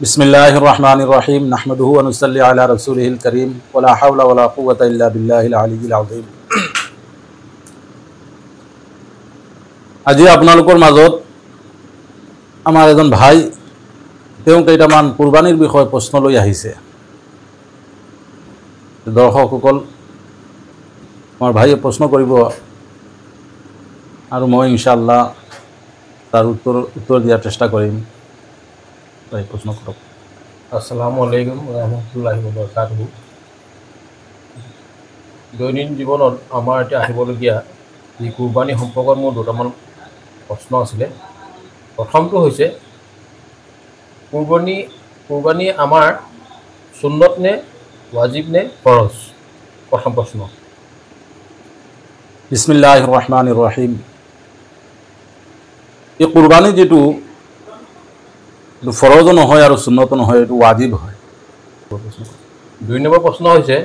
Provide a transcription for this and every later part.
बिस्मिल्लाहिर रहमानिर रहीम नहमदुहु व नुसल्ली अला रसूलिहिल करीम वला हौला वला कुव्वता इल्ला बिल्लाहिल अलिय्यिल अज़ीम। আজি আপোনালোকৰ মাজত আমাৰ এজন ভাই তেওঁ কেইটামান কুৰবানীৰ বিষয়ে প্ৰশ্ন লৈ আহিছে। দৰ্শকসকল আমাৰ ভাইয়ে প্ৰশ্ন কৰিব আৰু মই ইনশাআল্লাহ তাৰ উত্তৰ দিয়াৰ চেষ্টা কৰিম। ভাই প্ৰশ্ন কৰক। আসসালামু আলাইকুম ৰহমতুল্লাহি ওয়া বাৰাকাতুহু। দৈনন্দিন জীৱনত আমাৰ এতিয়া আহিবলগীয়া যি কুৰবানী সম্পৰ্কত মোৰ দুটামান প্ৰশ্ন আছিলে। প্ৰথমটো হৈছে কুৰবানী আমাৰ সুন্নত নে ৱাজিব নে ফৰজ? প্ৰথম প্ৰশ্ন। বিসমিল্লাহিৰ ৰহমানিৰ ৰহিম। এই কুৰবানী যেটো ফৰজো নহয় আৰু সুন্নতো নহয়, এইটো ৱাজিব হয়। দুই নম্বৰ প্ৰশ্ন হৈছে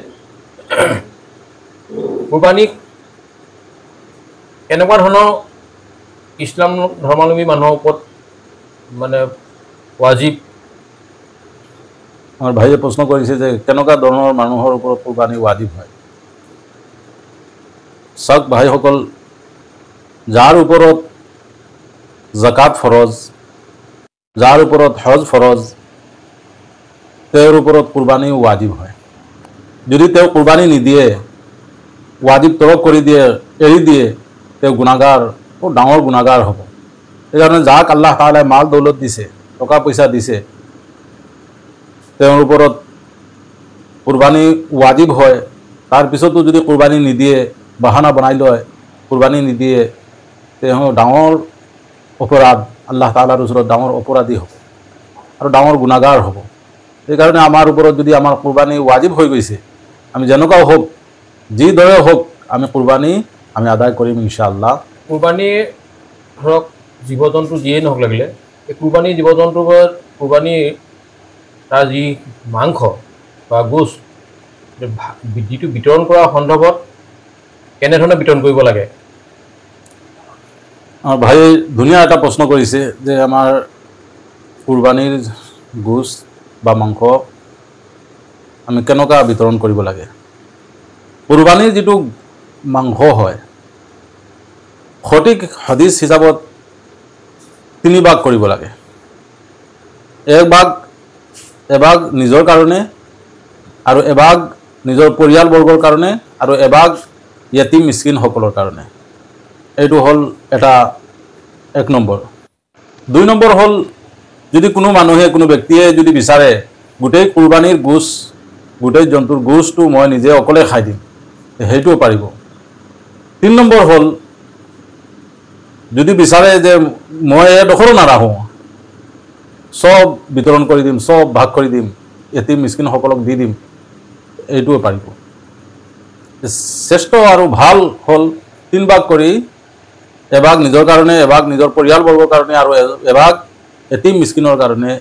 কুৰবানী এনেকুৱা ধৰণৰ ইছলাম ধৰ্মাৱলম্বী মানুহৰ ওপৰত মানে ৱাজিব। আমাৰ ভাইয়ে প্ৰশ্ন কৰিছে যে কেনেকুৱা ধৰণৰ মানুহৰ ওপৰত কুৰবানী ৱাজিব হয়। চাওক ভাইসকল, যাৰ ওপৰত জাকাত ফৰজ, যাৰ ওপৰত হজ ফৰজ, তেওঁৰ ওপৰত কুৰবানী ৱাজিব হয়। যদি তেওঁ কুৰবানী নিদিয়ে, ৱাজিব তৰক কৰি দিয়ে, এৰি দিয়ে, তেওঁ গুণাগাৰ, ডাঙৰ গুণাগাৰ হ'ব। সেইকাৰণে যাক আল্লাহ তাআলাই মাল দৌলত দিছে, টকা পইচা দিছে, তেওঁৰ ওপৰত কুৰবানী ৱাজিব হয়। তাৰপিছতো যদি কুৰবানী নিদিয়ে, বাহানা বনাই লয়, কুৰবানী নিদিয়ে, তেওঁ ডাঙৰ অপৰাধ, আল্লাহ তাআলাৰ ওচৰত ডাঙৰ অপৰাধী হ'ব আৰু ডাঙৰ গুণাগাৰ হ'ব। সেইকাৰণে আমাৰ ওপৰত যদি আমাৰ কুৰবানী ৱাজিব হৈ গৈছে, আমি যেনেকুৱাও হওক, যিদৰে হওক, আমি কুৰবানী আদায় কৰিম ইনশাআল্লাহ। কুৰবানী ধৰক জীৱ জন্তু যিয়েই নহওক লাগিলে, এই কুৰবানী জীৱ জন্তুৰ কুৰবানীৰ তাৰ যি মাংস বা গোছ যিটো বিতৰণ কৰা সন্দৰ্ভত কেনেধৰণে বিতৰণ কৰিব লাগে? আমাৰ ভাই ধুনীয়া এটা প্ৰশ্ন কৰিছে যে আমাৰ কুৰবানীৰ গোছ বা মাংস আমি কেনেকুৱা বিতৰণ কৰিব লাগে। কুৰবানীৰ যিটো মাংস হয়, সঠিক হাদিছ হিচাপত 3 ভাগ কৰিব লাগে। এভাগ নিজৰ কাৰণে, আৰু এভাগ নিজৰ পৰিয়ালবৰ্গৰ কাৰণে, আৰু এভাগ য়তীম মিস্কিনসকলৰ কাৰণে। এইটো হ'ল এটা 1 নম্বৰ। 2 নম্বৰ হ'ল যদি কোনো মানুহে, কোনো ব্যক্তিয়ে যদি বিচাৰে গোটেই কুৰবানীৰ গোছ, গোটেই জন্তুৰ গোছটো মই নিজে অকলে খাই দিম, সেইটোও পাৰিব। 3 নম্বৰ হ'ল যদি বিচাৰে যে মই এডোখৰো নাৰাখোঁ, চব বিতৰণ কৰি দিম, চব ভাগ কৰি দিম, য়তীম মিস্কিনসকলক দি দিম, এইটোও পাৰিব। শ্ৰেষ্ঠ আৰু ভাল হ'ল 3 ভাগ কৰি, এভাগ নিজৰ কাৰণে, এভাগ নিজৰ পৰিয়ালবৰ্গৰ কাৰণে, আৰু এভাগ য়তীম মিস্কিনৰ কাৰণে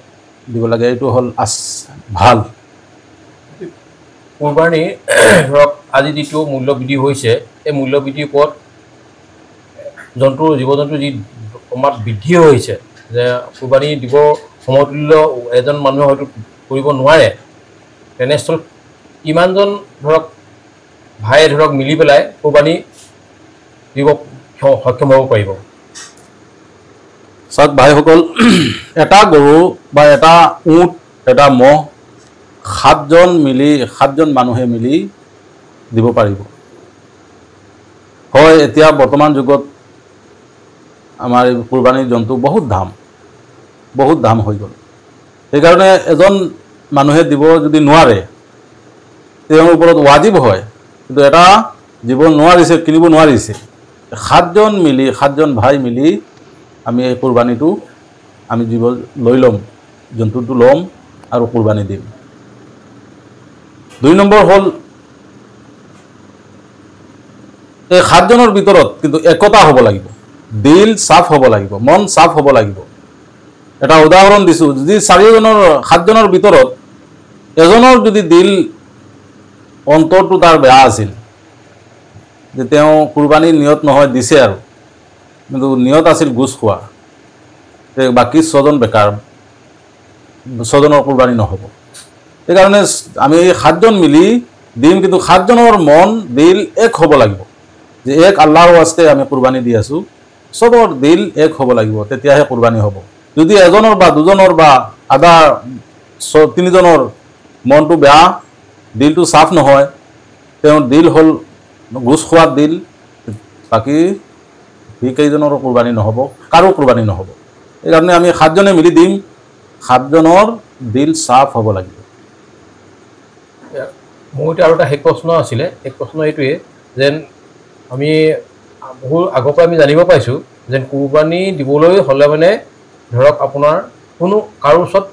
দিব লাগে। এইটো হ'ল ভাল। কুৰবানী ধৰক আজি যিটো মূল্যবৃদ্ধি হৈছে, এই মূল্যবৃদ্ধিৰ ওপৰত জীৱ জন্তুৰ যি ক্ৰমাৎ বৃদ্ধি হৈছে, যে কুৰবানী দিব সমতুল্য এজন মানুহে হয়তো কৰিব নোৱাৰে, তেনেস্থলত কিমানজন ধৰক ভাইয়ে ধৰক মিলি পেলাই কুৰবানী দিব সক্ষম হ'ব পাৰিব? চাওক ভাইসকল, এটা গৰু বা এটা উট, এটা ম'হ 7জন মানুহে মিলি দিব পাৰিব। হয়, এতিয়া বৰ্তমান যুগত আমাৰ এই কুৰবানীৰ জন্তু বহুত দাম হৈ গ'ল। সেইকাৰণে এজন মানুহে দিব যদি নোৱাৰে, তেওঁৰ ওপৰত ৱাজিব হয়, কিন্তু এটা জীৱ নোৱাৰিছে, কিনিব নোৱাৰিছে, 7জন ভাই মিলি আমি এই কুৰবানীটো আমি লৈ ল'ম, জন্তুটো ল'ম আৰু কুৰবানী দিম। 2 নম্বৰ হ'ল এই 7জনৰ ভিতৰত কিন্তু একতা হ'ব লাগিব, দিল চাফ হ'ব লাগিব, মন চাফ হ'ব লাগিব। এটা উদাহৰণ দিছোঁ, যদি 7জনৰ ভিতৰত এজনৰ যদি দিল, অন্তৰটো তাৰ বেয়া আছিল, যে তেওঁ কুৰবানীৰ নিয়ত নহয়, দিছে আৰু, কিন্তু নিয়ত আছিল গোছ খোৱা, বাকী 6জন বেকাৰ। ছজনৰ কুৰবানী নহ'ব। সেইকাৰণে আমি 7জন মিলি দিম, কিন্তু 7জনৰ মন দিল এক হ'ব লাগিব যে এক আল্লাহৰ ৱাস্তে আমি কুৰবানী দি আছোঁ, চবৰ দিল এক হ'ব লাগিব, তেতিয়াহে কুৰবানী হ'ব। যদি এজনৰ বা দুজনৰ বা আধা 3জনৰ মনটো বেয়া, দিলটো চাফ নহয়, তেওঁৰ দিল হ'ল ঘোচ খোৱাৰ দিল, বাকী সেইকেইজনৰো কুৰবানী নহ'ব, কাৰো কুৰবানী নহ'ব। সেইকাৰণে আমি 7জনে মিলি দিম, 7জনৰ দিল চাফ হ'ব লাগিব। মোৰ এতিয়া আৰু এটা শেষ প্ৰশ্ন আছিলে, শেষ প্ৰশ্ন এইটোৱে যেন আমি বহু আগৰ পৰা আমি জানিব পাইছোঁ যেন কুৰবানী দিবলৈ হ'লে মানে ধৰক আপোনাৰ কোনো কাৰো ওচৰত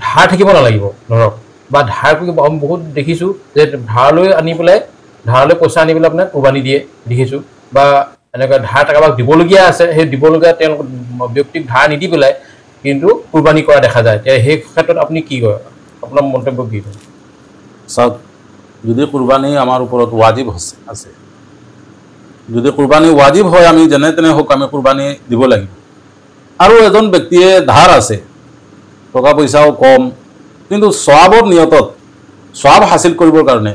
ধাৰ থাকিব নালাগিব, ধৰক বা ধাৰ আমি বহুত দেখিছোঁ যে ধাৰলৈ আনি পেলাই ধাৰলৈ পইচা আনি পেলাই আপোনাৰ কুৰবানী দিয়ে দেখিছোঁ, বা এনেকুৱা ধাৰ কাৰোবাক দিবলগীয়া আছে, সেই দিবলগীয়া তেওঁলোক ব্যক্তিক ধাৰ নিদি পেলাই কিন্তু কুৰবানী কৰা দেখা যায়। সেই ক্ষেত্ৰত আপুনি কি কয়, আপোনাৰ মন্তব্য কি কয়? চাওক, যদি কুৰবানী আমাৰ ওপৰত ৱাজিব আছে, যদি কুৰবানী ৱাজিব হয়, আমি যেনে তেনে হওক আমি কুৰবানী দিব লাগিব। আৰু এজন ব্যক্তিয়ে ধাৰ আছে, টকা পইচাও কম, কিন্তু সৱাবৰ নিয়তত সৱাব হাসিল কৰিবৰ কাৰণে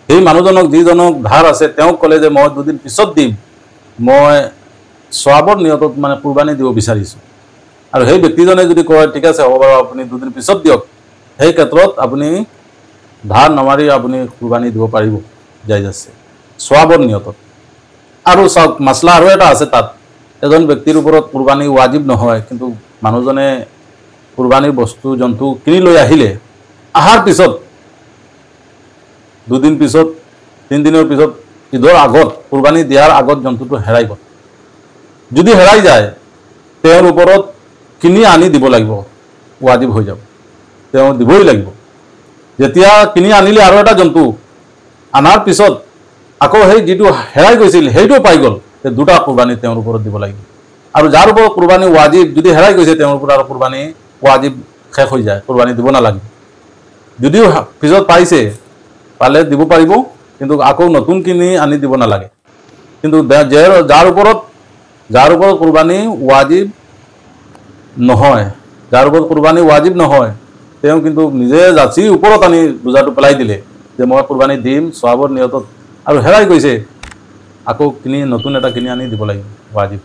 সেই মানুহজনক যিজনক ধাৰ আছে তেওঁক ক'লে যে মই 2 দিন পিছত দিম, মই সৱাবৰ নিয়তত মানে কুৰবানী দিব বিচাৰিছোঁ, আৰু সেই ব্যক্তিজনে যদি কয় ঠিক আছে হ'ব বাৰু আপুনি 2 দিন পিছত দিয়ক, সেই ক্ষেত্ৰত আপুনি ধাৰ নামাৰি আপুনি কুৰবানী দিব পাৰিব, জায়েজ আছে সৱাবৰ নিয়তত। আৰু চাওক, মাছলা আৰু এটা আছে, তাত এজন ব্যক্তিৰ ওপৰত কুৰবানী ৱাজিব নহয়, কিন্তু মানুহজনে কুৰবানীৰ বস্তু জন্তু কিনি লৈ আহিলে, অহাৰ পিছত 2 দিন পিছত 3 দিনৰ পিছত ঈদৰ আগত কুৰবানী দিয়াৰ আগত জন্তুটো হেৰাই গ'ল, যদি হেৰাই যায় তেওঁৰ ওপৰত কিনি আনি দিব লাগিব, ৱাজিব হৈ যাব, তেওঁ দিবই লাগিব। যেতিয়া কিনি আনিলে আৰু এটা জন্তু, আনাৰ পিছত আকৌ সেই যিটো হেৰাই গৈছিল সেইটো পাই গ'ল, দুটা কুৰবানী তেওঁৰ ওপৰত দিব লাগিব। আৰু যাৰ ওপৰত কুৰবানী ৱাজিব যদি হেৰাই গৈছে তেওঁৰ ওপৰত আৰু কুৰবানী ৱাজিব শেষ হৈ যায়, কুৰবানী দিব নালাগে। যদিও পিছত পাইছে, পালে দিব পাৰিব, কিন্তু আকৌ নতুন কিনি আনি দিব নালাগে। কিন্তু যাৰ ওপৰত কুৰবানী ৱাজিব নহয়, যাৰ ওপৰত কুৰবানী ৱাজিব নহয়, তেওঁ কিন্তু নিজে যাচি ওপৰত আনি বোজাটো পেলাই দিলে যে মই কুৰবানী দিম সৱাবৰ নিয়তত, আৰু হেৰাই গৈছে, আকৌ নতুন এটা কিনি আনি দিব লাগিব ৱাজিব।